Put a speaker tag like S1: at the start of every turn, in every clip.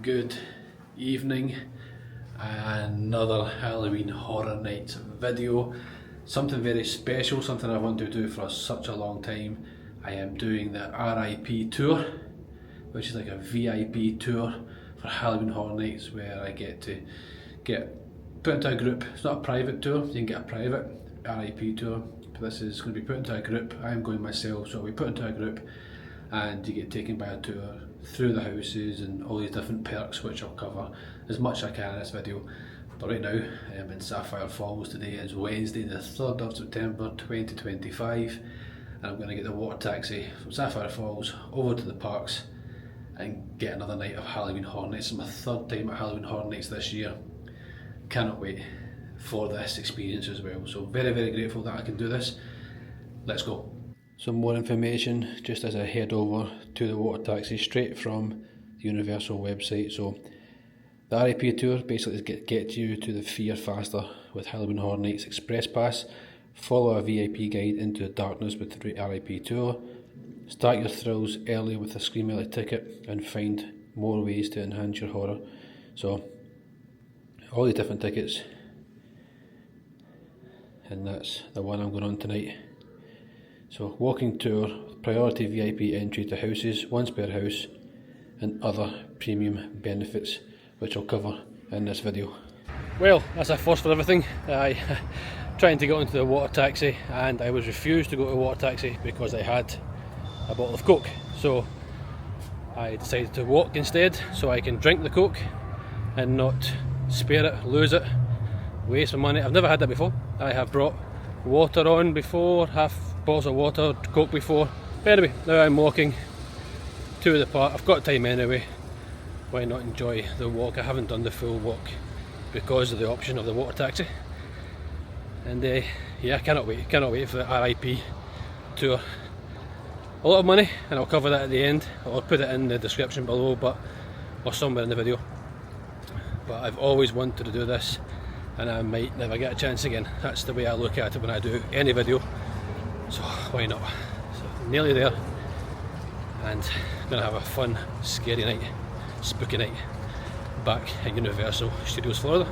S1: Good evening. Another Halloween Horror Nights video. Something very special, something I want to do for such a long time. I am doing the R.I.P tour, which is like a VIP tour for Halloween Horror Nights, where I get to put into a group. It's not a private tour, you can get a private R.I.P tour, but this is going to be put into a group. I am going myself, so we put into a group and you get taken by a tour through the houses and all these different perks, which I'll cover as much as I can in this video. But right now I'm in Sapphire Falls. Today is Wednesday the 3rd of September 2025, and I'm going to get the water taxi from Sapphire Falls over to the parks and get another night of Halloween Horror Nights. It's my third time at Halloween Horror Nights this year. Cannot wait for this experience as well. So very grateful that I can do this. Let's go. Some more information just as I head over to the water taxi straight from the Universal website. So the R.I.P tour basically gets you to the Fear Faster with Halloween Horror Nights Express Pass. Follow a VIP guide into the darkness with the R.I.P tour. Start your thrills early with a Scream Early ticket and find more ways to enhance your horror. So all these different tickets, and that's the one I'm going on tonight. So walking tour, priority VIP entry to houses, once per house, and other premium benefits, which I'll cover in this video. Well, that's a first for everything. I trying to get onto the water taxi, and I was refused to go to the water taxi because I had a bottle of Coke. So I decided to walk instead, so I can drink the Coke and not spare it, lose it, waste my money. I've never had that before. I have brought water on before, half bottles of water, Coke before. But anyway, now I'm walking to the park. I've got time anyway. Why not enjoy the walk? I haven't done the full walk because of the option of the water taxi. And yeah, I cannot wait for the R.I.P tour. A lot of money, and I'll cover that at the end. I'll put it in the description below, or somewhere in the video. But I've always wanted to do this, and I might never get a chance again. That's the way I look at it when I do any video. So why not? So nearly there, and gonna have a fun, scary night, spooky night back at Universal Studios Florida.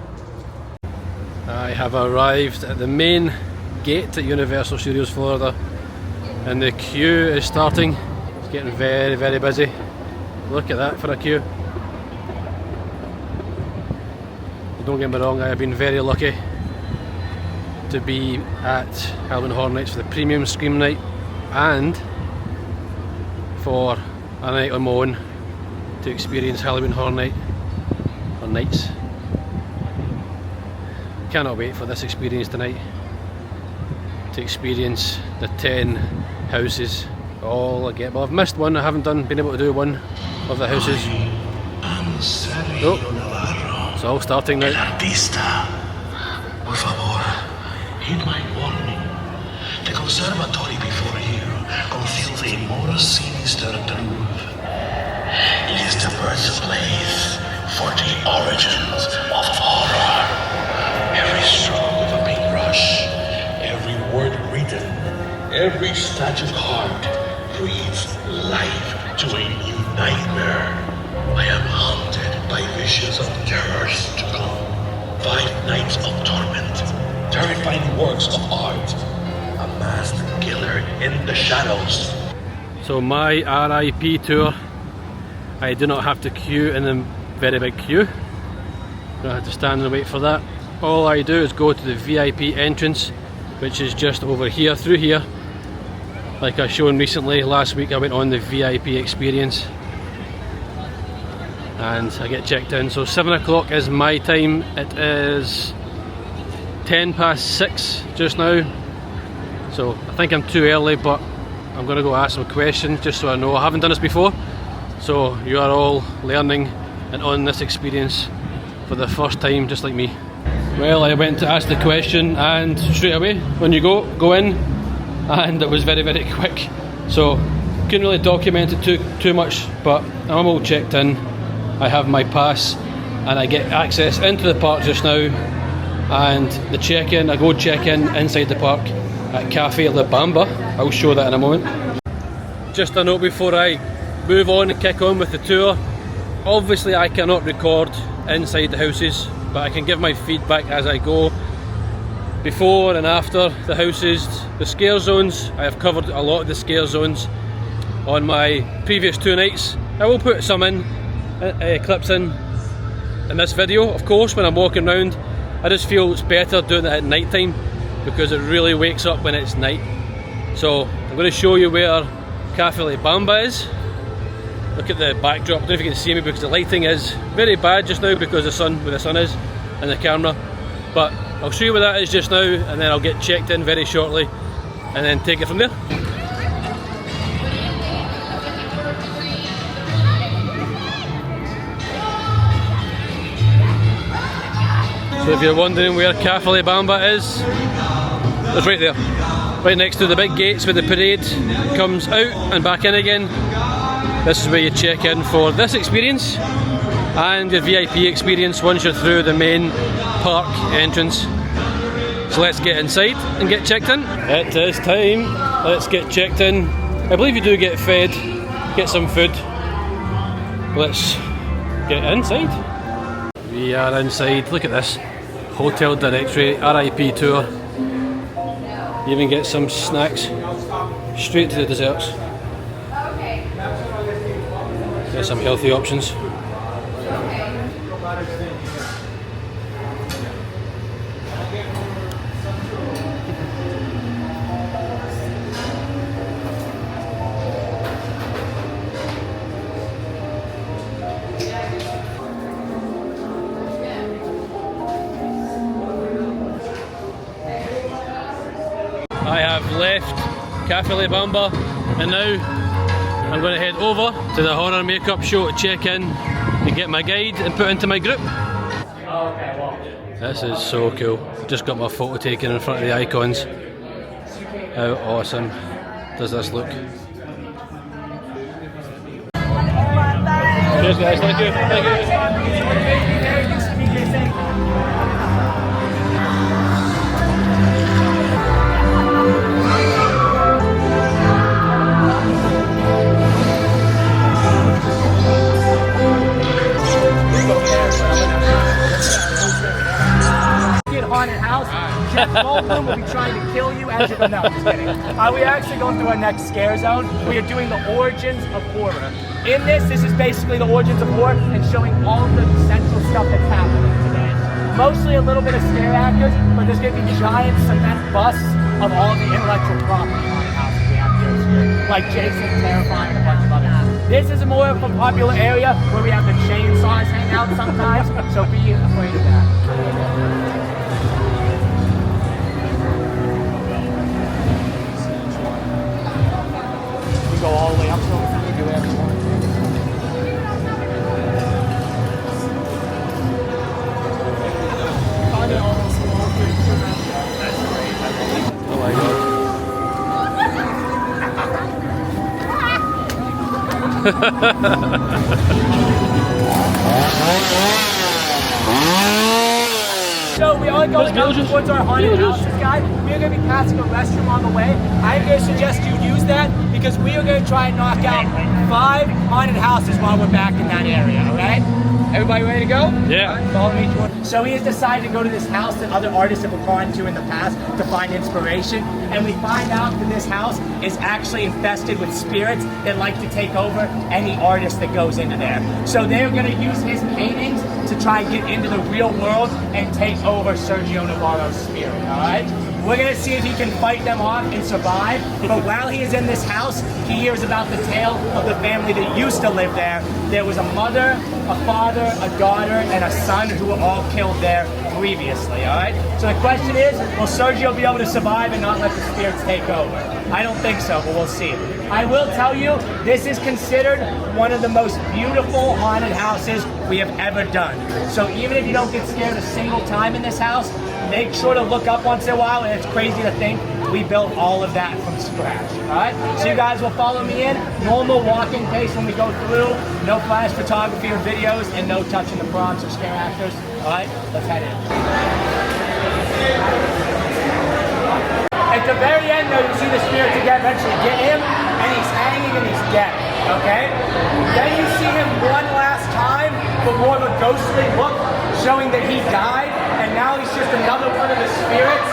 S1: I have arrived at the main gate at Universal Studios Florida, and the queue is starting. It's getting very busy. Look at that for a queue. Don't get me wrong, I have been very lucky to be at Halloween Horror Nights for the premium Scream night and for a night on my own to experience Halloween Horror Night or Nights. Cannot wait for this experience tonight, to experience the 10 houses all again. Well, I've missed one. I haven't been able to do one of the houses. Oh, it's all starting now.
S2: Heed my warning. The conservatory before you conceals a more sinister truth. It is the birthplace for the origins of horror. Every stroke of a paintbrush, every word written, every statue carved breathes life to a new nightmare. I am haunted by visions of terrors to come. 5 nights of torment, terrifying works of art, a masked killer in the shadows.
S1: So my R.I.P tour, I do not have to queue in a very big queue. Don't have to stand and wait for that. All I do is go to the VIP entrance, which is just over here, through here. Like I shown recently, last week I went on the VIP experience and I get checked in. So 7 o'clock is my time. It is 10 past 6 just now, so I think I'm too early, but I'm going to go ask some questions just so I know. I haven't done this before, so you are all learning and on this experience for the first time, just like me. Well, I went to ask the question, and straight away when you go in, and it was very quick, so couldn't really document it too much, but I'm all checked in. I have my pass and I get access into the park just now, and the check-in, I go check in inside the park at Cafe La Bamba. I'll show that in a moment. Just a note before I move on and kick on with the tour. Obviously I cannot record inside the houses, but I can give my feedback as I go. Before and after the houses, the scare zones, I have covered a lot of the scare zones on my previous 2 nights. I will put some clips in this video, of course, when I'm walking around. I just feel it's better doing it at night time because it really wakes up when it's night. So I'm going to show you where Cafe La Bamba is. Look at the backdrop. I don't know if you can see me because the lighting is very bad just now because the sun, where the sun is, and the camera. But I'll show you where that is just now, and then I'll get checked in very shortly, and then take it from there. So if you're wondering where Cafe La Bamba is, it's right there. Right next to the big gates where the parade comes out and back in again. This is where you check in for this experience and your VIP experience once you're through the main park entrance. So let's get inside and get checked in. It is time. Let's get checked in. I believe you do get fed, get some food. Let's get inside. We are inside. Look at this. Hotel directory, R.I.P tour. You even get some snacks straight to the desserts. There's some healthy options. I have left Cafe La Bamba and now I'm going to head over to the horror makeup show to check in and get my guide and put into my group. This is so cool. Just got my photo taken in front of the icons. How awesome does this look? Cheers guys, thank you. Thank you.
S3: Haunted house, Jeff Goldblum will be trying to kill you as you're no, just kidding. We are actually going through our next scare zone. We are doing the origins of horror. In this is basically the origins of horror and showing all the central stuff that's happening today. Mostly a little bit of scare actors, but there's going to be giant cement busts of all the intellectual property haunted houses we have here, like Jason, Terrifying, and a bunch of others. This is more of a popular area where we have the chainsaws hang out sometimes, so be afraid of that. Go all the way up to them, do whatever you want.
S1: Oh my god.
S3: So we are going up towards our haunted houses, guys. We are going to be passing a restroom on the way. I'm going to suggest you use that because we are going to try and knock out 5 haunted houses while we're back in that area, alright? Everybody ready to go?
S1: Yeah.
S3: Right, follow me towards. So he has decided to go to this house that other artists have gone to in the past to find inspiration. And we find out that this house is actually infested with spirits that like to take over any artist that goes into there. So they're going to use his paintings to try and get into the real world and take over Sergio Navarro's spirit, alright? We're going to see if he can fight them off and survive. But while he is in this house, he hears about the tale of the family that used to live there. There was a mother, a father, a daughter, and a son who were all killed there previously, alright? So the question is, will Sergio be able to survive and not let the spirits take over? I don't think so, but we'll see. I will tell you, this is considered one of the most beautiful haunted houses we have ever done. So even if you don't get scared a single time in this house, make sure to look up once in a while, and it's crazy to think we built all of that from scratch, alright? So you guys will follow me in, normal walking pace when we go through, no flash photography or videos, and no touching the props or scare actors, alright? Let's head in. At the very end though, you see the spirits again eventually get him, and he's hanging and he's dead, okay? Then you see him one last time, but more of a ghostly look, showing that he died, and now he's just another one of the spirits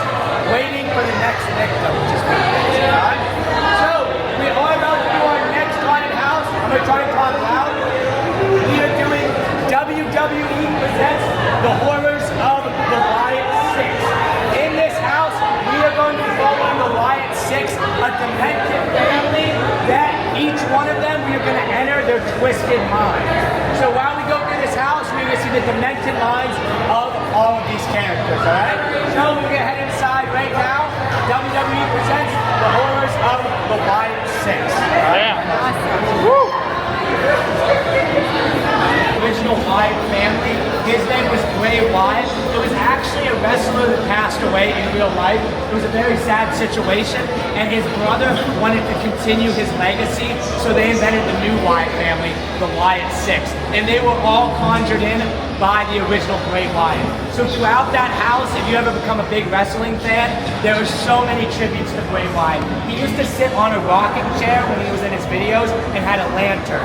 S3: waiting for the next victim, which is pretty crazy, right? So, we are about to do our next haunted house. I'm going to try to talk loud. We are doing WWE Presents The Horrors of the Wyatt Six. In this house, we are going to be following the Wyatt Six, a demented family that each one of them, we are going to enter their twisted minds. So while we go through this house, we're going to see the demented minds of all of these characters, alright? So we're going to head inside right now. WWE Presents The Horrors of the Wyatt Six.
S4: Yeah.
S3: Awesome. Woo! Original Wyatt family. His name was Bray Wyatt. It was actually a wrestler that passed away in real life. It was a very sad situation, and his brother wanted to continue his legacy, so they invented the new Wyatt family, the Wyatt Six, and they were all conjured in by the original Bray Wyatt. So throughout that house, if you ever become a big wrestling fan, there are so many tributes to Bray Wyatt. He used to sit on a rocking chair when he was in his videos and had a lantern.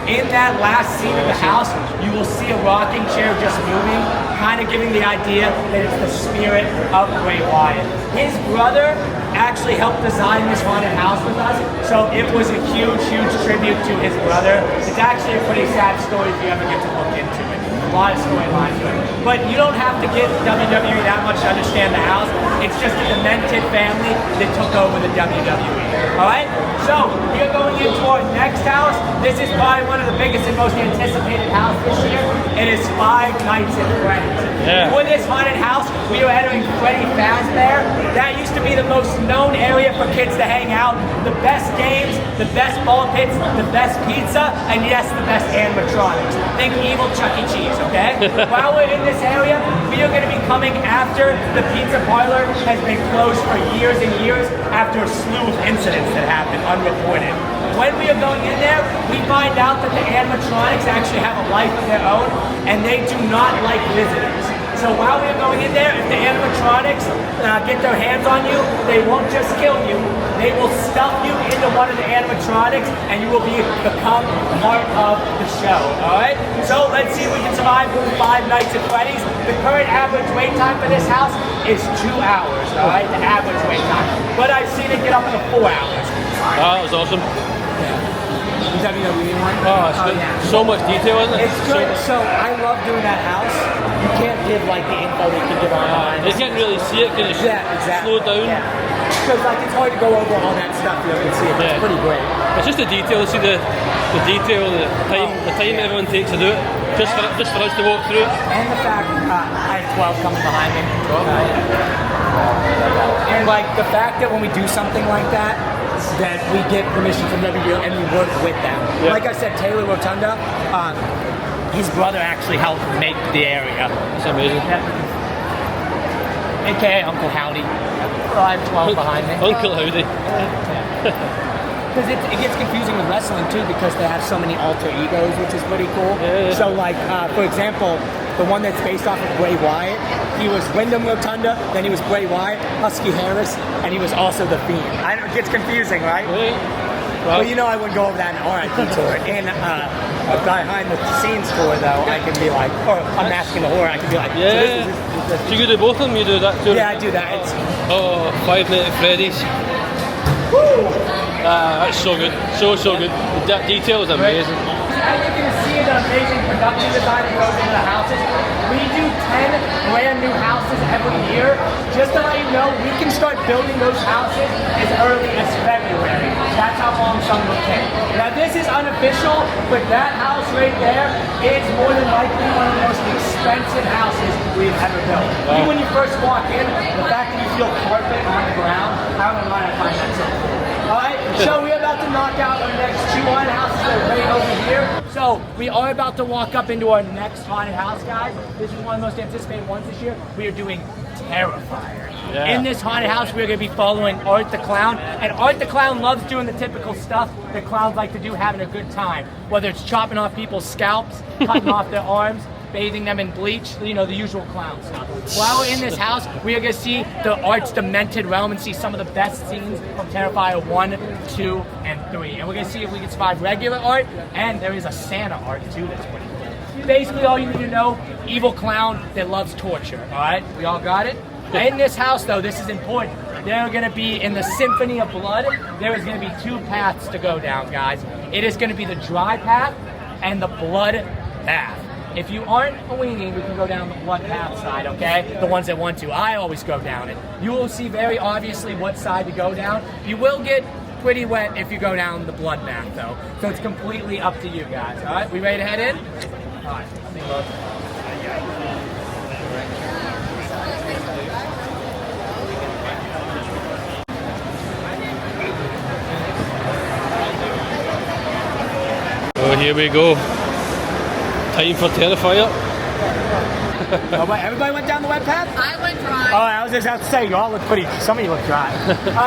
S3: In that last scene of the house, you will see a rocking chair just moving, kind of giving the idea that it's the spirit of Bray Wyatt. His brother actually helped design this haunted house with us, so it was a huge, huge tribute to his brother. It's actually a pretty sad story if you ever get to look into it. A lot of storyline to it. But you don't have to get WWE that much to understand the house. It's just a demented family that took over the WWE. Alright? So, we are going into our next house. This is probably one of the biggest and most anticipated houses this year. It is Five Nights at Freddy's.
S4: Yeah.
S3: For this haunted house, we are entering Freddy Fazbear. That used to be the most known area for kids to hang out. The best games, the best ball pits, the best pizza, and yes, the best animatronics. Think evil Chuck E. Cheese, okay? While we're in this area, we are going to be coming after the pizza parlor has been closed for years and years after a slew of incidents that happened unreported. When we are going in there, we find out that the animatronics actually have a life of their own, and they do not like visitors. So while we are going in there, if the animatronics get their hands on you, they won't just kill you, they will stuff you into one of the animatronics, and you will become part of the show, alright? So let's see if we can survive 5 Nights at Freddy's. The current average wait time for this house is 2 hours, alright? The average wait time. But I've seen it get up to 4 hours.
S4: That was awesome.
S3: WWE one?
S4: Oh, it's good.
S3: Yeah.
S4: So much detail, isn't it?
S3: It's good. So I love doing that house. You can't give like the info that you can give online.
S4: You can't really see it because it's
S3: exactly.
S4: slowed down.
S3: Yeah. Because like it's hard to go over all that stuff. You can see it.
S4: Yeah.
S3: It's pretty great.
S4: It's just the detail. See the detail, the time everyone takes to do it. Just for us to walk through it.
S3: And the fact I have 12 coming behind me. And like the fact that when we do something like that we get permission from WWE and we work with them.
S4: Yeah.
S3: Like I said, Taylor Rotunda, his brother actually helped make the area.
S4: It's amazing.
S3: AKA Uncle Howdy. I have 12 behind me.
S4: Uncle Howdy.
S3: Because it gets confusing with wrestling too, because they have so many alter egos, which is pretty cool.
S4: Yeah.
S3: So like, for example, the one that's based off of Bray Wyatt, he was Wyndham Rotunda, then he was Bray Wyatt, Husky Harris, and he was also The Fiend. I know it gets confusing, right?
S4: Right.
S3: Well, you know I wouldn't go over that in R.I.P. tour. In a behind the scenes tour, though, I can be like, or I'm asking the horror, I can be like,
S4: Yeah. So you do both of them? You do that too?
S3: Yeah, I do that. It's,
S4: Five Nights at Freddy's.
S3: woo!
S4: That's so good. So good. The detail is amazing.
S3: As you can see the amazing production design that goes into the houses, we do 10 brand new houses every year. Just to let you know, we can start building those houses as early as February. That's how long some will take. Now this is unofficial, but that house right there is more than likely one of the most expensive houses we've ever built. Even when you first walk in, the fact that you feel carpet on the ground, I don't know why I find that so cool. Alright, so we're about to knock out our next 2 haunted houses that are right over here. So we are about to walk up into our next haunted house, guys. This is one of the most anticipated ones this year. We are doing Terrifier.
S4: Yeah.
S3: In this haunted house, we're going to be following Art the Clown. And Art the Clown loves doing the typical stuff that clowns like to do, having a good time. Whether it's chopping off people's scalps, cutting off their arms, bathing them in bleach, you know, the usual clown stuff. While we're in this house, we are going to see the Art's demented realm and see some of the best scenes from Terrifier 1, 2, and 3. And we're going to see if we can survive regular Art, and there is a Santa Art too that's pretty cool. basically all you need to know, evil clown that loves torture, all right? We all got it? In this house, though, this is important. They're going to be in the symphony of blood. There is going to be 2 paths to go down, guys. It is going to be the dry path and the blood path. If you aren't a weenie, we can go down the blood path side, okay? The ones that want to. I always go down it. You will see very obviously what side to go down. You will get pretty wet if you go down the blood path, though. So it's completely up to you guys, all right? We ready to head in? All right. Let me look.
S4: Oh, here we go. Time for Terrifier.
S3: Oh, wait, everybody went down the wet path?
S5: I went dry.
S3: Oh, I was just about to say, you all look pretty, some of you look dry.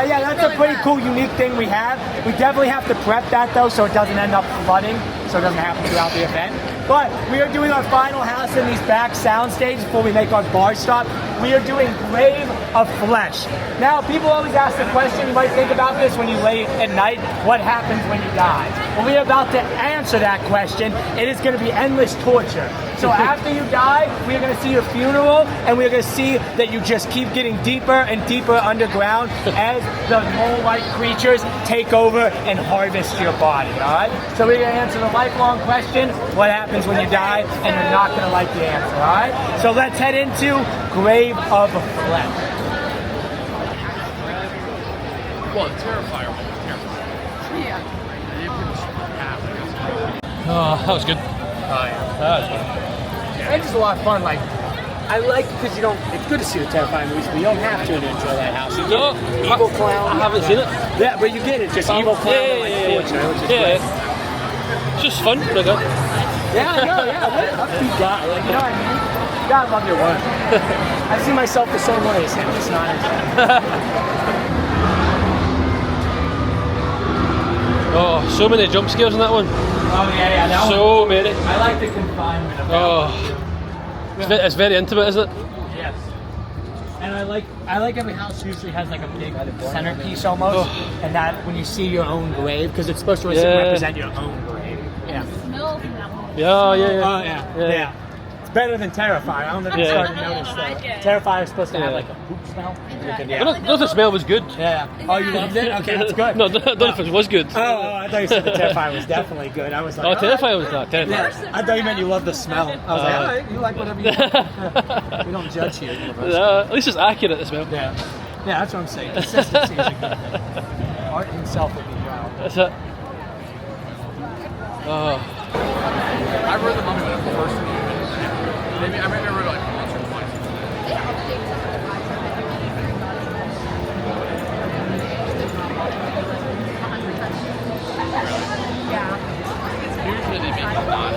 S3: Yeah, that's a pretty cool, unique thing we have. We definitely have to prep that though, so it doesn't end up flooding, so it doesn't happen throughout the event. But we are doing our final house in these back sound stages before we make our bar stop. We are doing Grave of Flesh. Now, people always ask the question, you might think about this when you lay at night, what happens when you die? Well, we are about to answer that question. It is going to be endless torture. So after you die, we are going to see your funeral, and we are going to see that you just keep getting deeper and deeper underground as the mole-like creatures take over and harvest your body, all right? So we're going to answer the lifelong question, what happens when you die, and you're not going to like the answer, all right? So let's head into Grave of Flesh.
S6: Well, Terrifier one was terrifying.
S5: Yeah.
S4: Oh, that was good.
S3: Oh, yeah.
S4: That was good.
S3: It's just a lot of fun, like, I like it because you don't, it's good to see the terrifying movies, but you don't have to enjoy that house. You
S4: No,
S3: get evil clown.
S4: I haven't seen it.
S3: Yeah, but you get it, just evil clown,
S4: Yeah.
S3: which is great.
S4: It's just fun, really good.
S3: Yeah, I know, yeah. What an upbeat guy. Like, you know what I mean? You gotta love your work. I see myself the same way as him, just not as
S4: Oh, so many jump scares in that one.
S3: Oh, yeah, that
S4: So
S3: one.
S4: many.
S3: I like the confinement of that.
S4: Oh, it's very intimate, isn't it?
S3: Yes. And I like every house usually has like a big centerpiece almost, and that when you see your own grave, because it's supposed to represent your own grave. Yeah.
S5: Smell from that one.
S4: Yeah,
S3: Oh, yeah. It's better than Terrifier. I don't know if you started to notice
S5: I
S3: that.
S5: did.
S3: Terrifier is supposed to have
S4: Yeah.
S3: like a poop smell.
S5: Exactly.
S4: But the smell was good.
S3: Yeah. Oh, you loved it? Okay, that's good.
S4: No, I don't know if it was good.
S3: Oh, I thought you said the Terrifier was definitely good. I was like,
S4: Oh, Terrifier was that.
S3: Yeah,
S4: Terrifier.
S3: I thought you meant you loved the smell. I was like, all right, you like whatever you want. We don't judge here.
S4: At least it's accurate, the smell.
S3: Yeah, that's what I'm saying. Consistency is a good thing. Art himself would be proud.
S4: That's it. Oh,
S6: I read the Mummy when it first came out. Maybe I remember like once or twice. Usually they make it not.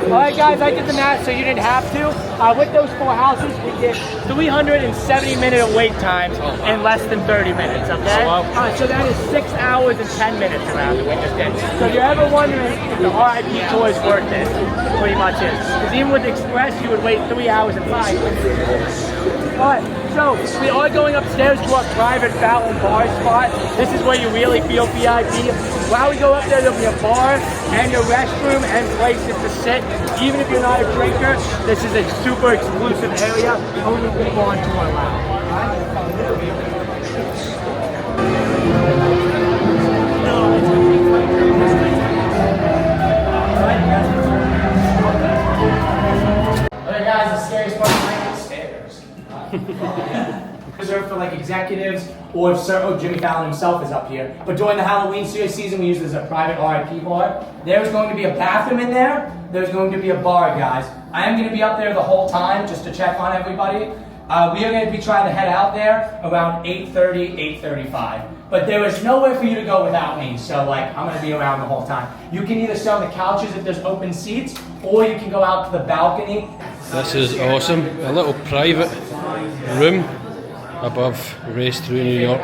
S3: All right, guys, I did the math so you didn't have to. With those 4 houses, we did 370-minute wait times in less than 30 minutes, okay?
S4: Oh, wow.
S3: All right, so that is 6 hours and 10 minutes around the we just did. So if you're ever wondering if the R.I.P. tour is worth it, it pretty much is. Because even with Express, you would wait 3 hours and 5 minutes. All right, so we are going upstairs to our private fountain bar spot. This is where you really feel VIP. While we go up there, there'll be a bar and a restroom and places to sit. Even if you're not a drinker, this is a super exclusive area. Only people on tour allowed. Alright guys, the scariest part of the night is stairs. Reserved for like executives or if Jimmy Fallon himself is up here. But during the Halloween season, we use this as a private R.I.P. bar. There's going to be a bathroom in there. There's going to be a bar, guys. I am going to be up there the whole time just to check on everybody. We are going to be trying to head out there around 8:30, 8:35. But there is nowhere for you to go without me, so like I'm going to be around the whole time. You can either sit on the couches if there's open seats, or you can go out to the balcony.
S4: this is awesome. A little private room above Race Through New York.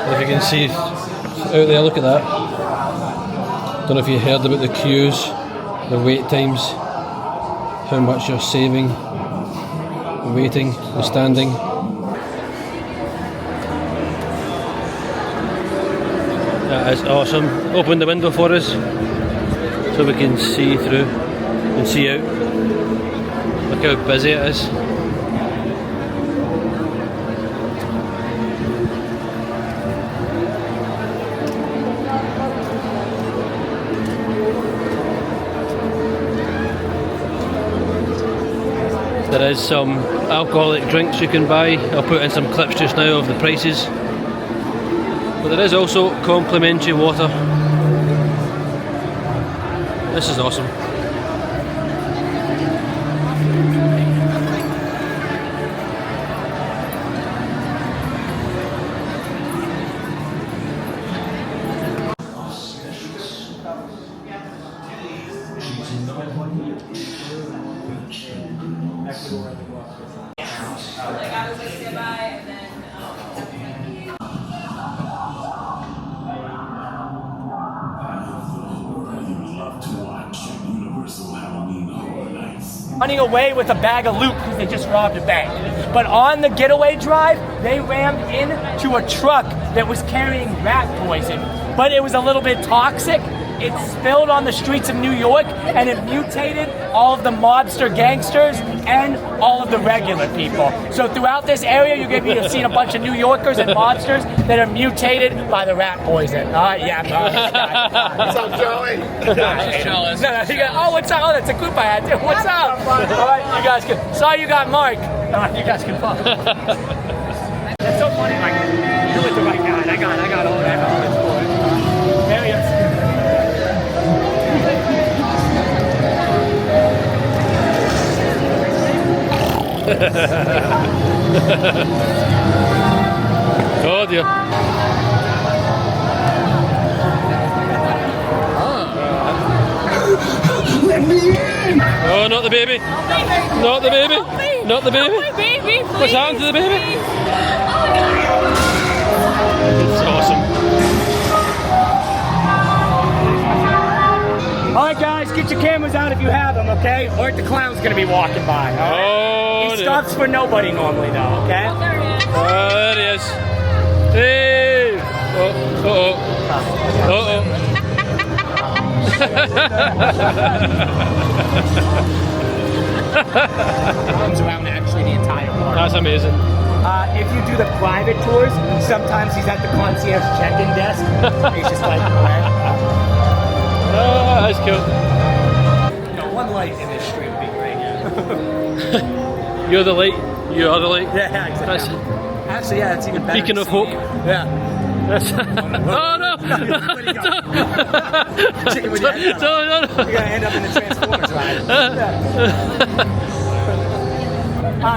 S4: If you can see out there, look at that. Don't know if you heard about the queues, the wait times, how much you're saving, waiting, and standing. That is awesome. Open the window for us so we can see through and see out. Look how busy it is. There is some alcoholic drinks you can buy. I'll put in some clips just now of the prices. But there is also complimentary water. This is awesome.
S3: Running away with a bag of loot because they just robbed a bank. But on the getaway drive, they rammed into a truck that was carrying rat poison. But it was a little bit toxic. It spilled on the streets of New York and it mutated all of the mobster gangsters and all of the regular people. So throughout this area, you're going to be seeing a bunch of New Yorkers and mobsters that are mutated by the rat poison.
S2: What's up, Joey?
S6: Jealous.
S3: Oh, what's up? Oh, that's a group I had too. What's up? All right, you guys can. Sorry you got Mark. All right, you guys can fuck. That's so funny. Like, you're with the right guy. I got all that elements for it. Very upset.
S4: Oh dear. Oh, not the baby. Not the baby. Not the baby.
S5: Baby,
S4: What's happened to the baby? It's awesome.
S3: Alright guys, get your cameras out if you have them, okay? Or the clown's gonna be walking by, alright?
S4: Oh,
S3: He stops for nobody normally though, okay?
S4: Oh, there he is. Hey!
S3: Comes around actually the entire park.
S4: That's amazing.
S3: If you do the private tours, sometimes he's at the concierge check-in desk. He's just like, alright.
S4: Oh, that's cool.
S3: You know, one light in this street would be great.
S4: You're the light. You are the light.
S3: Yeah, exactly. Actually, yeah, it's even better.
S4: Beacon
S3: to
S4: of
S3: see
S4: hope.
S3: you. Yeah.
S4: Oh no!
S3: Where'd he go? Chicken with your head cut off.
S4: No.
S3: You're gonna end up in the Transformers ride.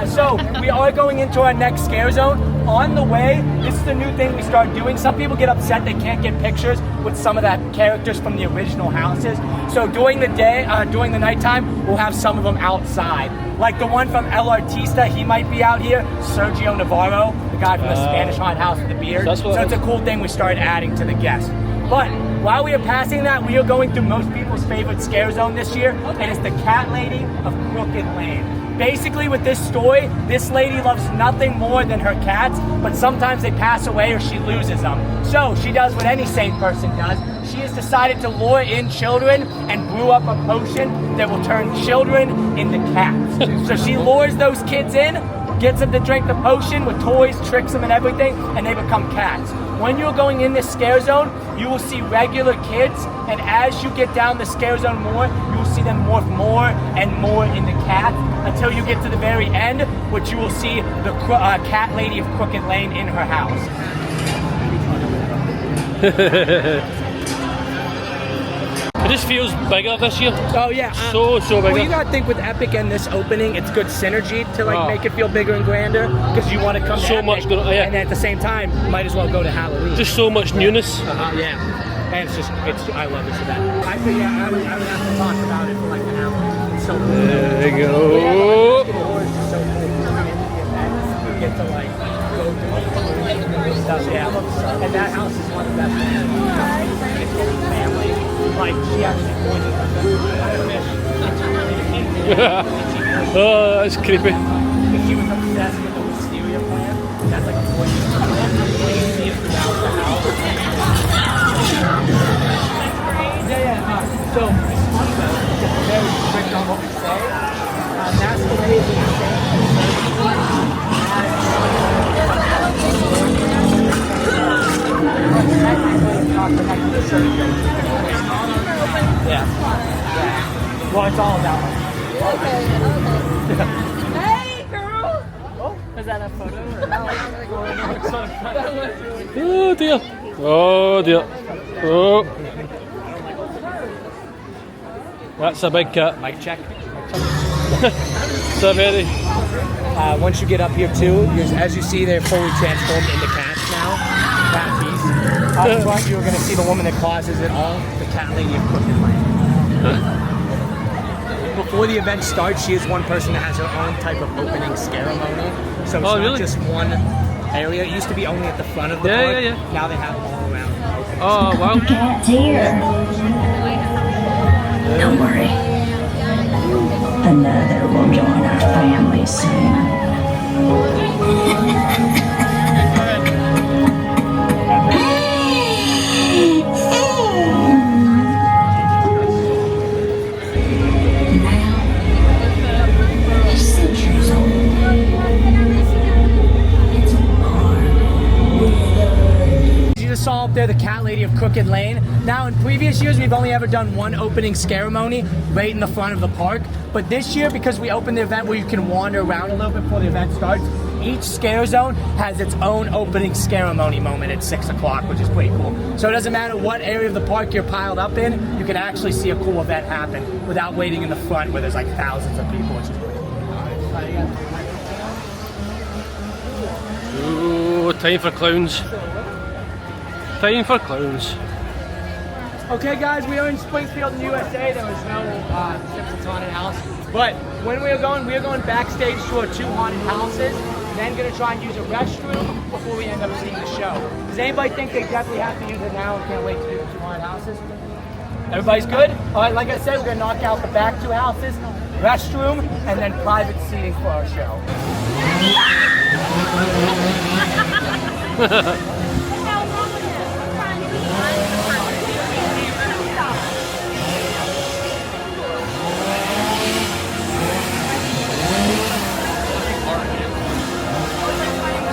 S3: So we are going into our next scare zone. On the way, this is the new thing we started doing. Some people get upset they can't get pictures with some of that characters from the original houses. So during the day, during the nighttime, we'll have some of them outside. Like the one from El Artista, he might be out here. Sergio Navarro, the guy from the Spanish Haunted House with the beard. So it's a cool thing we started adding to the guests. But while we are passing that, we are going through most people's favorite scare zone this year, and it's the Cat Lady of Crooked Lane. Basically, with this story, this lady loves nothing more than her cats, but sometimes they pass away or she loses them. So she does what any sane person does. She has decided to lure in children and brew up a potion that will turn children into cats. So she lures those kids in, gets them to drink the potion with toys, tricks them and everything, and they become cats. When you're going in this scare zone, you will see regular kids, and as you get down the scare zone more, you will see them morph more and more into cats until you get to the very end, which you will see the Cat Lady of Crooked Lane in her house.
S4: It just feels bigger this year.
S3: Oh yeah,
S4: so bigger.
S3: Well, you gotta think with Epic and this opening, it's good synergy to make it feel bigger and grander because you want to come to
S4: So
S3: Epic,
S4: much good, yeah.
S3: and at the same time, might as well go to Halloween.
S4: Just so much newness.
S3: Yeah, and I love this event. I think I would have to talk about it for like an hour. It's so cool.
S4: There you go.
S3: Horror is just so cool. You get to like go through stuff. Yeah, and that house is one of the best. It's whole family. Like she actually pointed at them.
S4: Oh, that's creepy.
S3: She was obsessed with the wisteria plant. That's like a poison. You see it throughout the house. So it's funny though, it's very strict on what we say. Masquerade is the same yeah. Well, it's all about it.
S5: Okay. Hey, girl! Oh, is that a photo?
S4: Oh dear. Oh dear. Oh. That's a big cat.
S3: Mic check.
S4: It's a very.
S3: Once you get up here too, as you see, they're fully transformed into cats now. Catties. Up front, you're going to see the woman that causes it all, the cat lady of Crooked Lane. Before the event starts, she is one person that has her own type of opening ceremony. So it's not just one area. It used to be only at the front of the park.
S4: Yeah.
S3: Now they have it all around.
S4: Oh wow.
S7: Cat's here. Don't worry. Another will join our family soon. Now, centuries old. It's
S3: You just saw up there the cat lady of Crooked Lane. Now in previous years we've only ever done one opening ceremony right in the front of the park. But this year, because we opened the event where you can wander around a little bit before the event starts, each scare zone has its own opening ceremony moment at 6 o'clock, which is pretty cool. So it doesn't matter what area of the park you're piled up in, you can actually see a cool event happen without waiting in the front where there's like thousands of people, which is pretty cool.
S4: Ooh, time for clowns. Time for clowns.
S3: Okay guys, we are in Springfield, USA. There was no Simpsons haunted house. But when we are going backstage to our 2 haunted houses, then gonna try and use a restroom before we end up seeing the show. Does anybody think they definitely have to use it now and can't wait to do the 2 haunted houses? Everybody's good? Alright, like I said, we're gonna knock out the back 2 houses, restroom, and then private seating for our show.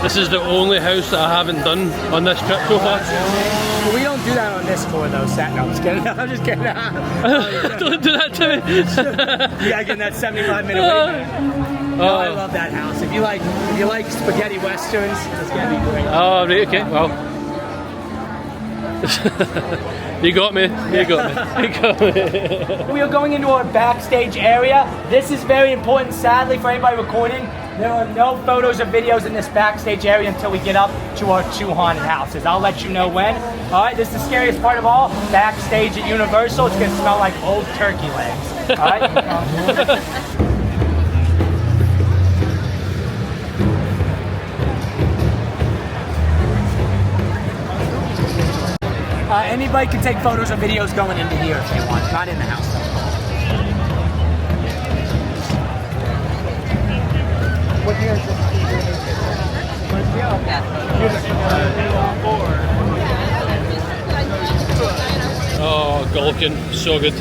S4: This is the only house that I haven't done on this trip so far.
S3: Well, we don't do that on this tour though, Sat. No, I'm just kidding. I'm just kidding.
S4: Don't do that to me.
S3: Yeah, getting that 75-minute wait. No, I love that house. If you like spaghetti westerns, it's gonna be great.
S4: Oh, right, okay, well. You got me. You got me.
S3: We are going into our backstage area. This is very important, sadly, for anybody recording. There are no photos or videos in this backstage area until we get up to our 2 haunted houses. I'll let you know when. All right, this is the scariest part of all. Backstage at Universal, it's gonna smell like old turkey legs. All right. Anybody can take photos or videos going into here if they want, not in the house though. What year is this?
S4: Oh, Gulkin, so good.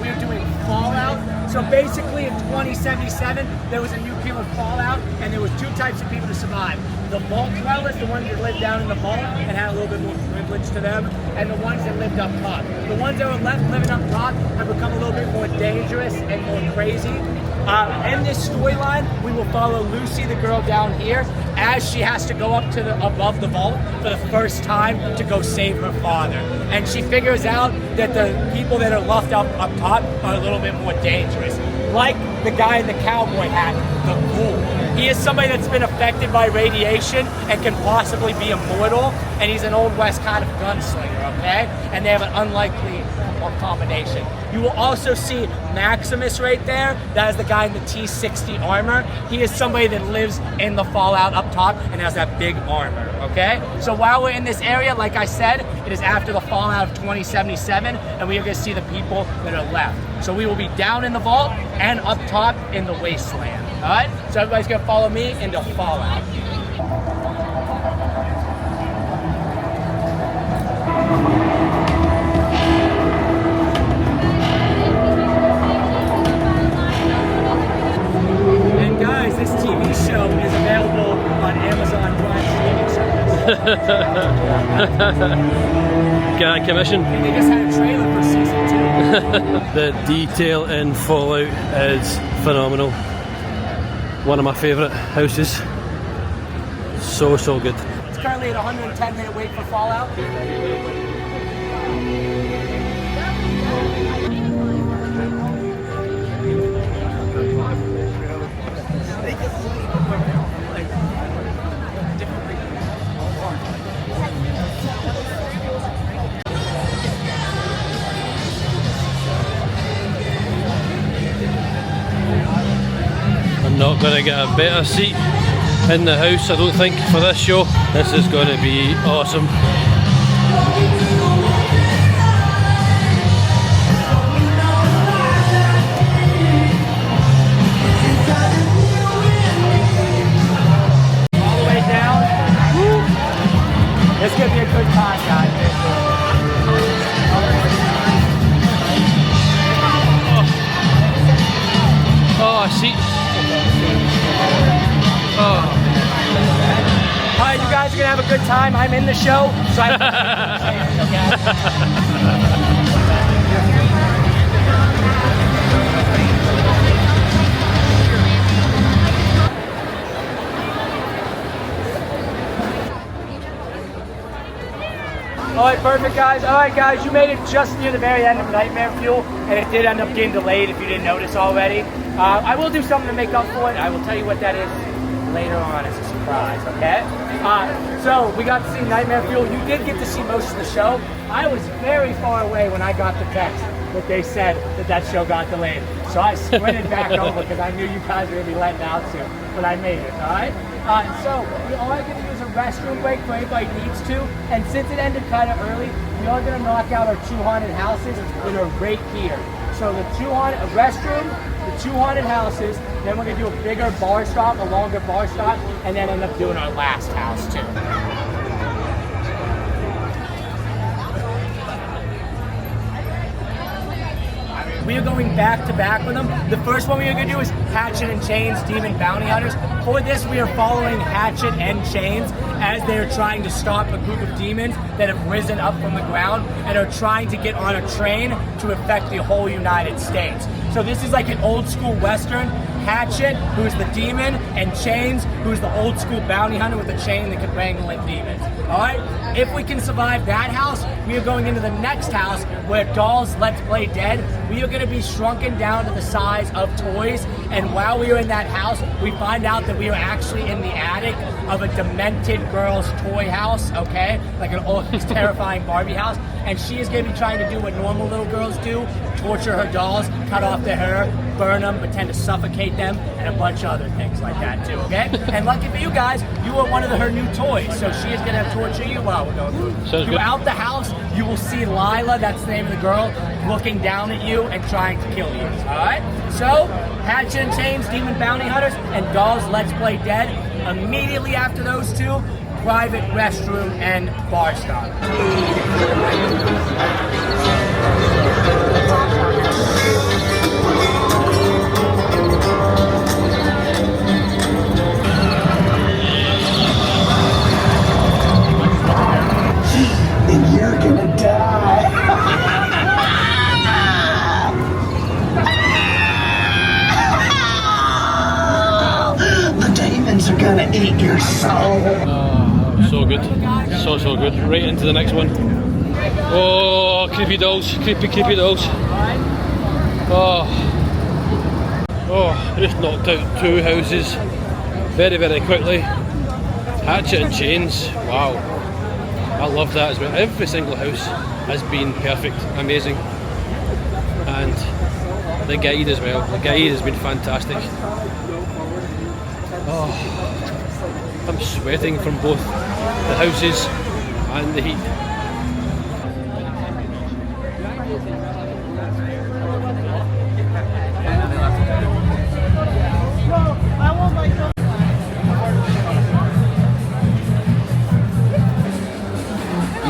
S3: We're doing Fallout. So basically in 2077, there was a nuclear fallout, and there was 2 types of people to survive. The vault dwellers, the ones that lived down in the vault and had a little bit more privilege to them, and the ones that lived up top. The ones that were left living up top have become a little bit more dangerous and more crazy. In this storyline, we will follow Lucy, the girl down here, as she has to go up to above the vault for the first time to go save her father. And she figures out that the people that are left up top are a little bit more dangerous. Like the guy in the cowboy hat, the ghoul. He is somebody that's been affected by radiation and can possibly be immortal, and he's an Old West kind of gunslinger, okay? And they have an unlikely combination. You will also see Maximus right there. That is the guy in the T-60 armor. He is somebody that lives in the Fallout up top and has that big armor, okay? So while we're in this area, like I said, it is after the Fallout of 2077, and we are gonna see the people that are left. So we will be down in the vault and up top in the wasteland, all right? So everybody's gonna follow me into Fallout.
S4: Get that commission.
S3: They just had a trailer for season 2.
S4: The detail in Fallout is phenomenal. One of my favourite houses. So good.
S3: It's currently at 110-minute wait for Fallout.
S4: I'm not going to get a better seat in the house, I don't think, for this show. This is going to be awesome.
S3: All the way down. This is going to be a good time, guys.
S4: Oh, a seat. Oh.
S3: Alright, you guys are gonna have a good time. I'm in the show, so I Alright, perfect guys. Alright guys, you made it just near the very end of Nightmare Fuel, and it did end up getting delayed if you didn't notice already. I will do something to make up for it. I will tell you what that is later on as a surprise, okay? So we got to see Nightmare Fuel. You did get to see most of the show. I was very far away when I got the text that they said that show got delayed. So I sprinted back over because I knew you guys were going to be letting out soon, but I made it, alright? So we are going to use a restroom break for anybody who needs to, and since it ended kind of early, we are going to knock out our 2 haunted houses that are right here. So the 2 haunted restroom, the 2 haunted houses, then we're going to do a bigger bar stop, a longer bar stop, and then end up doing our last house too. We are going back to back with them. The first one we are going to do is Hatchet and Chains Demon Bounty Hunters. For this, we are following Hatchet and Chains as they are trying to stop a group of demons that have risen up from the ground and are trying to get on a train to affect the whole United States. So this is like an old school Western. Hatchet, who's the demon, and Chains, who's the old school bounty hunter with a chain that can wrangle in demons. Alright? If we can survive that house, we are going into the next house where Dolls Let's Play Dead. We are going to be shrunken down to the size of toys, and while we are in that house, we find out that we are actually in the attic of a demented girl's toy house, okay? Like an old, terrifying Barbie house, and she is going to be trying to do what normal little girls do, torture her dolls, cut off their hair, burn them, pretend to suffocate them, and a bunch of other things like that too, okay? And lucky for you guys, you are one of her new toys, so she is going to torture you while we're going through. Throughout the house, you will see Lila, that's the name of the girl, looking down at you and trying to kill you, alright? So, Hatchet and Chains, Demon Bounty Hunters, and Dolls Let's Play Dead. Immediately after those two, private restroom and bar stop.
S2: And you're gonna die. The demons are gonna eat your soul.
S4: So good. So good. Right into the next one. Oh, creepy dolls. Creepy dolls. Oh, just knocked out 2 houses very quickly. Hatchet and Chains. Wow. I love that as well. Every single house has been perfect, amazing. And the guide as well. The guide has been fantastic. Oh, I'm sweating from both the houses and the heat.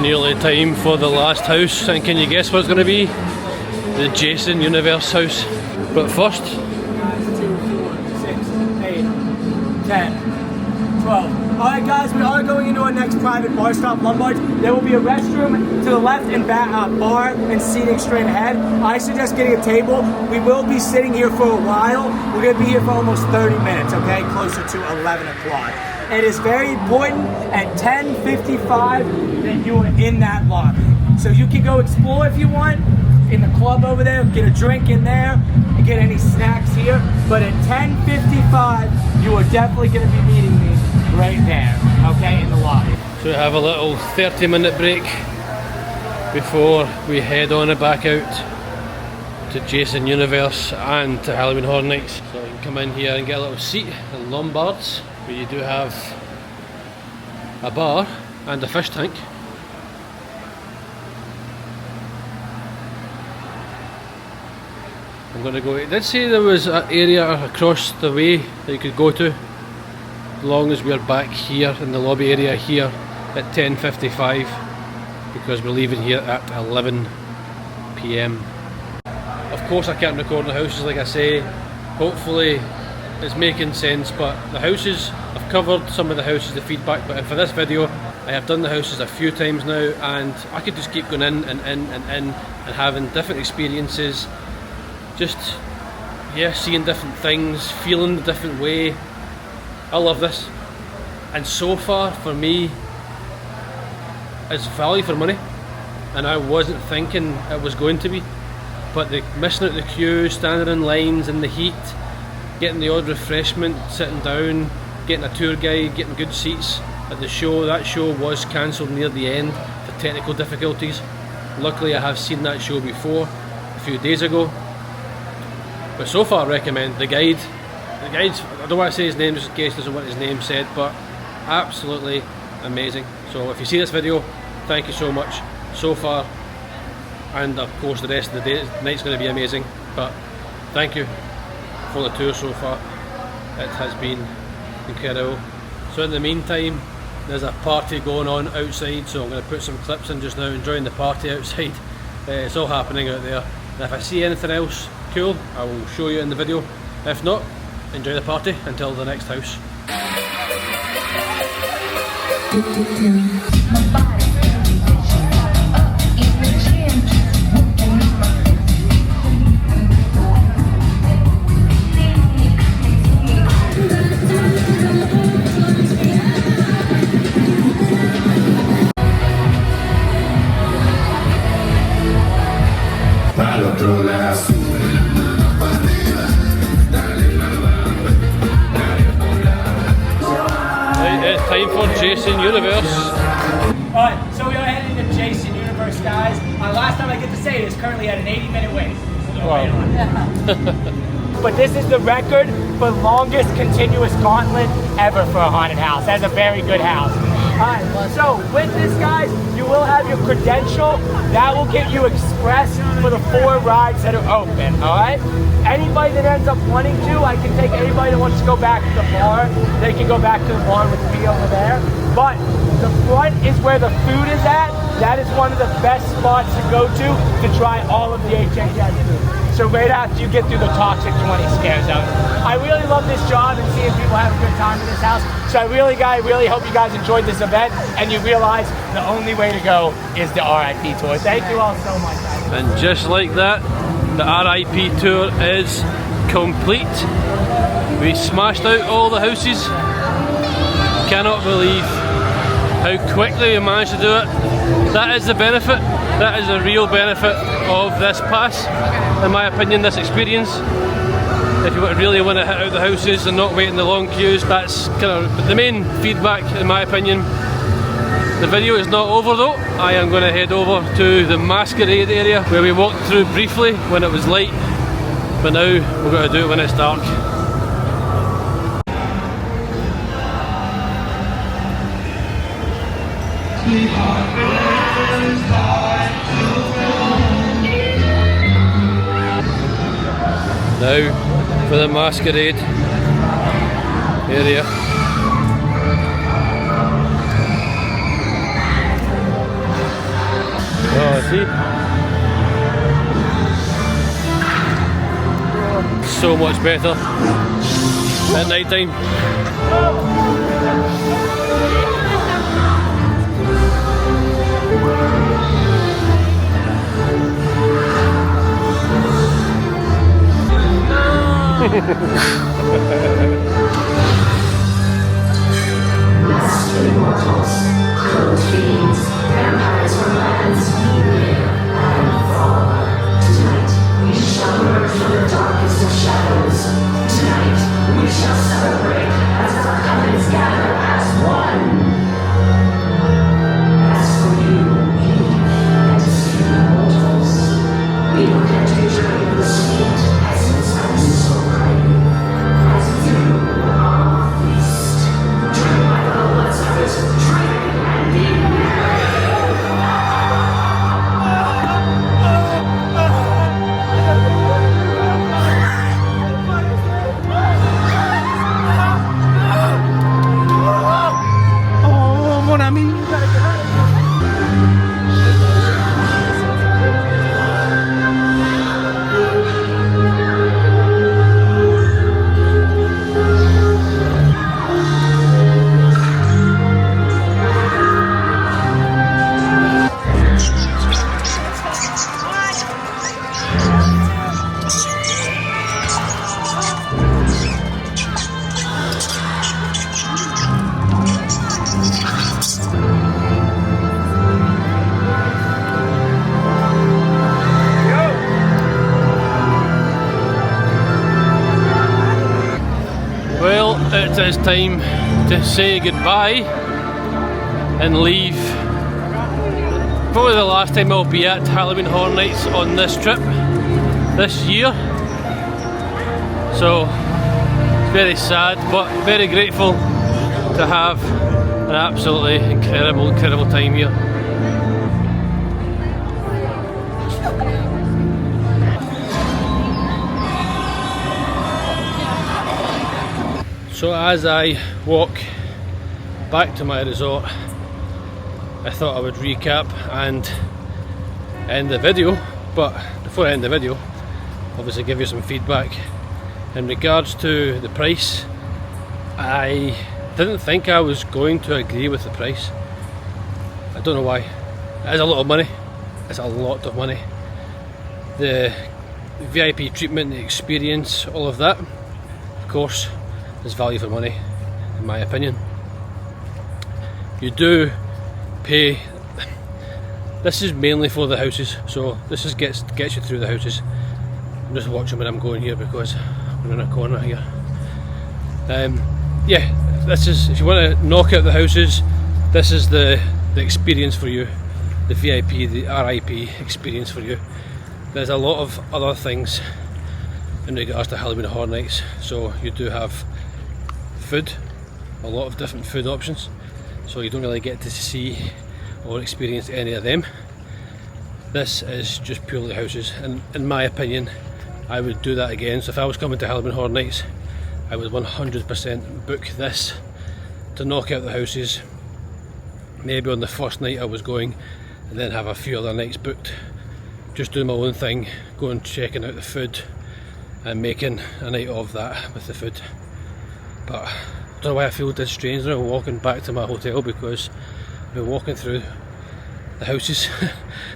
S4: Nearly time for the last house, and can you guess what it's going to be? The Jason Universe house. But first,
S3: 1, 2, 4, 6, 8, 10, 12. Alright guys, we are going into our next private bar stop, Lombard's. There will be a restroom to the left and bar and seating straight ahead. I suggest getting a table. We will be sitting here for a while. We're going to be here for almost 30 minutes, okay? Closer to 11 o'clock. It is very important at 10:55 that you are in that lobby. So you can go explore if you want in the club over there, get a drink in there, and get any snacks here. But at 10:55, you are definitely going to be meeting me right there, okay, in the lobby.
S4: So we have a little 30-minute break before we head on back out to Jason Universe and to Halloween Horror Nights. So you can come in here and get a little seat in Lombard's, where you do have a bar and a fish tank. I'm going to go. It did say there was an area across the way that you could go to, as long as we're back here in the lobby area here at 10:55, because we're leaving here at 11 PM. Of course I can't record the houses like I say. Hopefully it's making sense, but the houses, I've covered some of the houses, the feedback, but for this video I have done the houses a few times now, and I could just keep going in and in and in and having different experiences. Just, yeah, seeing different things, feeling a different way. I love this, and so far for me it's value for money, and I wasn't thinking it was going to be, but the missing out the queues, standing in lines in the heat, getting the odd refreshment, sitting down, getting a tour guide, getting good seats at the show. That show was cancelled near the end for technical difficulties. Luckily I have seen that show before a few days ago. But so far I recommend the guide. The guide's, I don't want to say his name just in case doesn't what his name said, but absolutely amazing. So if you see this video, thank you so much so far, and of course the rest of the day, night's going to be amazing, but thank you for the tour so far. It has been incredible. So in the meantime, there's a party going on outside, so I'm going to put some clips in just now enjoying the party outside. It's all happening out there, and if I see anything else cool, I will show you in the video. If not, enjoy the party until the next house. It's time for Jason Universe.
S3: Alright, so we are heading to Jason Universe, guys. Last time I get to say it is currently at an 80-minute wait.
S4: Wow.
S3: But this is the record for longest continuous gauntlet ever for a haunted house. That's a very good house. Alright, so with this, guys, you will have your credential. That will get you express for the 4 rides that are open, alright? Anybody that ends up wanting to, I can take anybody that wants to go back to the bar. They can go back to the bar with me over there. But the front is where the food is at. That is one of the best spots to go to try all of the HHS food. So right after you get through the Toxic 20 scare zone. I really love this job and seeing people have a good time in this house. So I really hope you guys enjoyed this event and you realize the only way to go is the R.I.P tour. Thank you all so much, guys.
S4: And just like that, the R.I.P tour is complete. We smashed out all the houses. Cannot believe how quickly we managed to do it. That is the benefit. That is the real benefit of this pass, in my opinion, this experience. If you really want to hit out the houses and not wait in the long queues, that's kind of the main feedback, in my opinion. The video is not over though. I am going to head over to the masquerade area where we walked through briefly when it was light, but now we're going to do it when it's dark. Now for the masquerade area. Oh, see? So much better at night time.
S7: Immortals, clothed fiends, vampires from lands we live and fall. Tonight we shall emerge from the darkest of shadows. Tonight we shall celebrate as our covenants gather as one. As for you, Eve, and few mortals, we will get to journey the sweet essence of the soul. As you are feast, drink by the blood service, drink and be
S3: Oh, mon ami, you gotta get out of here.
S4: Well, it is time to say goodbye and leave. Probably the last time I'll be at Halloween Horror Nights on this trip this year. So it's very sad but very grateful to have an absolutely incredible time here. So as I walk back to my resort, I thought I would recap and end the video, but before I end the video, obviously give you some feedback. In regards to the price, I didn't think I was going to agree with the price. I don't know why. It is a lot of money. It's a lot of money. The VIP treatment, the experience, all of that, of course, is value for money, in my opinion. You do pay. This is mainly for the houses, so this is gets you through the houses. I'm just watching where I'm going here because we're in a corner here. Yeah, this is, if you want to knock out the houses, this is the experience for you, the VIP, the R.I.P experience for you. There's a lot of other things in regards to Halloween Horror Nights, so you do have food, a lot of different food options, so you don't really get to see or experience any of them. This is just purely houses, and in my opinion I would do that again. So if I was coming to Halloween Horror Nights, I would 100% book this to knock out the houses, maybe on the first night I was going, and then have a few other nights booked, just doing my own thing, going checking out the food and making a night of that with the food. But I don't know why I feel this strange now walking back to my hotel, because I've been walking through the houses.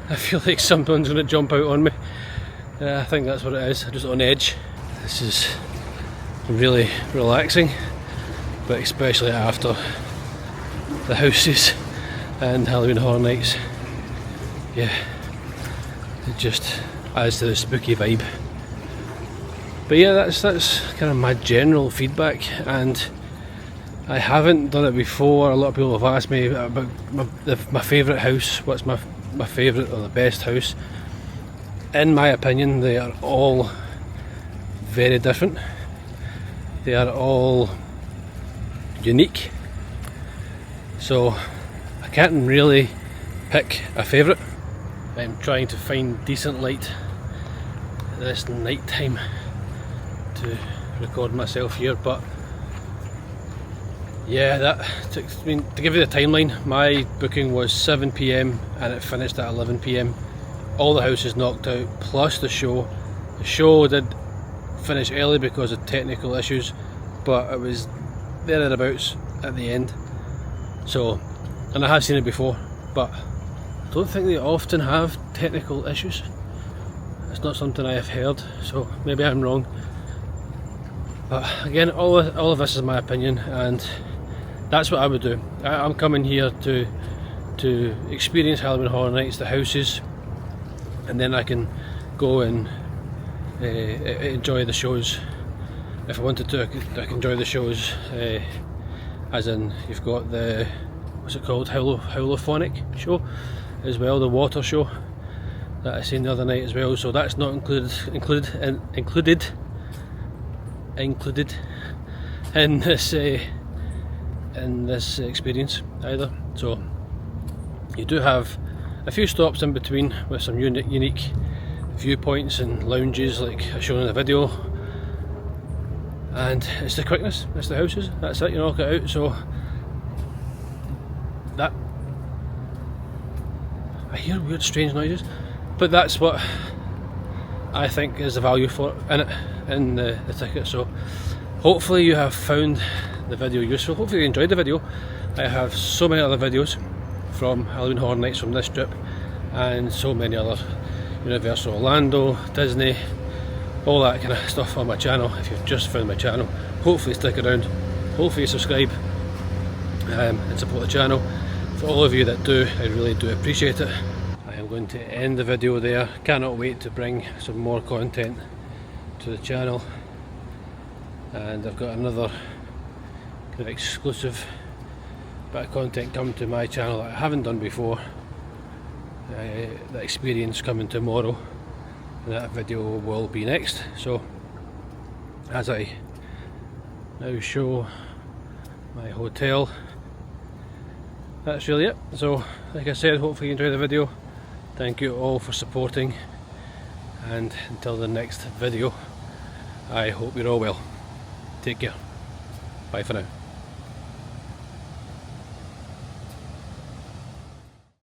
S4: I feel like someone's going to jump out on me. I think that's what it is, I'm just on edge. This is really relaxing, but especially after the houses and Halloween Horror Nights. Yeah, it just adds to the spooky vibe. But yeah, that's kind of my general feedback, and I haven't done it before. A lot of people have asked me about my favourite house, what's my favourite or the best house. In my opinion, they are all very different. They are all unique. So I can't really pick a favourite. I'm trying to find decent light this night time to record myself here, but yeah, to give you the timeline, my booking was 7 PM and it finished at 11 PM. All the houses knocked out, plus the show. The show did finish early because of technical issues, but it was thereabouts at the end. So, and I have seen it before, but I don't think they often have technical issues. It's not something I have heard, so maybe I'm wrong. But again, all of this is my opinion, and that's what I would do. I'm coming here to experience Halloween Horror Nights, the houses, and then I can go and enjoy the shows. If I wanted to, I can enjoy the shows, as in you've got the, what's it called, holophonic show as well, the water show that I seen the other night as well. So that's not included in this experience either. So you do have a few stops in between with some unique viewpoints and lounges like I shown in the video, and it's the quickness, it's the houses, that's it, you knock it out. So that, I hear weird strange noises, but that's what I think is the value for it in the ticket. So hopefully you have found the video useful, hopefully you enjoyed the video. I have so many other videos from Halloween Horror Nights from this trip, and so many other Universal Orlando, Disney, all that kind of stuff on my channel. If you've just found my channel, hopefully stick around, hopefully subscribe and support the channel. For all of you that do, I really do appreciate it. I am going to end the video there. Cannot wait to bring some more content to the channel, and I've got another kind of exclusive bit of content coming to my channel that I haven't done before. The experience coming tomorrow, and that video will be next. So as I now show my hotel, that's really it. So like I said, hopefully you enjoyed the video. Thank you all for supporting, and until the next video, I hope you're all well. Take care. Bye for now.